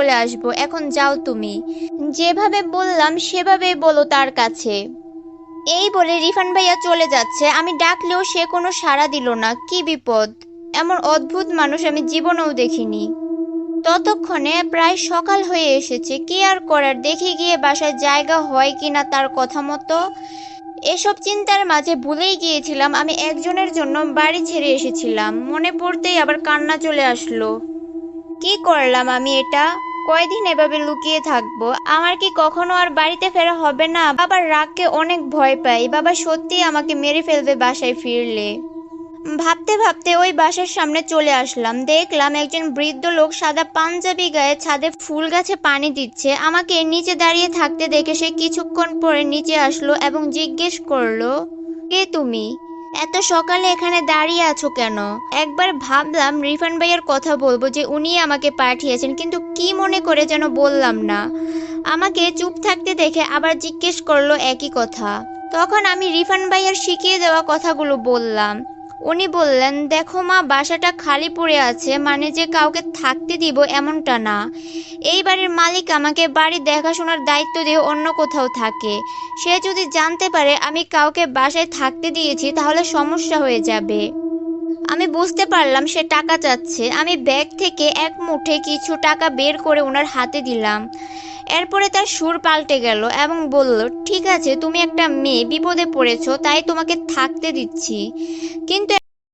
চলে আসবো, এখন যাও তুমি। যেভাবে বললাম সেভাবেই বলো তার কাছে। এই বলে রিফান ভাইয়া চলে যাচ্ছে। আমি ডাকলেও সে কোনো সাড়া দিল না। কি বিপদ! এমন অদ্ভুত মানুষ আমি জীবনেও দেখিনি। ততক্ষণে প্রায় সকাল হয়ে এসেছে। কি আর করার, দেখে গিয়ে বাসায় জায়গা হয় কিনা তার কথা মতো। এসব চিন্তার মাঝে ভুলেই গিয়েছিলাম আমি একজনের জন্য বাড়ি ছেড়ে এসেছিলাম। মনে পড়তেই আবার কান্না চলে আসলো। কি করলাম আমি এটা? কয়দিন এভাবে লুকিয়ে থাকবো? আমার কি কখনো আর বাড়িতে ফেরা হবে না? বাবার রাগকে অনেক ভয় পাই। বাবা সত্যি আমাকে মেরে ফেলবে বাসায় ফিরলে। ভাবতে ভাবতে ওই বাসার সামনে চলে আসলাম। দেখলাম একজন বৃদ্ধ লোক সাদা পাঞ্জাবি গায়ে ছাদে ফুল গাছে পানি দিচ্ছে। আমাকে নিচে দাঁড়িয়ে থাকতে দেখে সে কিছুক্ষণ পরে নিচে আসলো এবং জিজ্ঞেস করলো, কে তুমি? এত সকালে এখানে দাঁড়িয়ে আছো কেন? একবার ভাবলাম রিফান ভাইয়ের কথা বলবো, যে উনি আমাকে পাঠিয়েছেন, কিন্তু কি মনে করে যেন বললাম না। আমাকে চুপ থাকতে দেখে আবার জিজ্ঞেস করলো একই কথা। তখন আমি রিফান ভাইয়ার শিখিয়ে দেওয়া কথাগুলো বললাম। উনি বললেন, দেখো মা, বাসাটা খালি পড়ে আছে, মানে যে কাউকে থাকতে দিব এমনটা না। এই বাড়ির মালিক আমাকে বাড়ি দেখাশোনার দায়িত্ব দিয়ে অন্য কোথাও থাকে। সে যদি জানতে পারে আমি কাউকে বাসায় থাকতে দিয়েছি তাহলে সমস্যা হয়ে যাবে। আমি বুঝতে পারলাম সে টাকা চাচ্ছে। আমি ব্যাগ থেকে এক মুঠে কিছু টাকা বের করে ওনার হাতে দিলাম। এরপরে তার সুর পাল্টে গেল এবং বলল, ঠিক আছে, তুমি একটা মেয়ে, বিপদে পড়েছো, তাই তোমাকে থাকতে দিচ্ছি, কিন্তু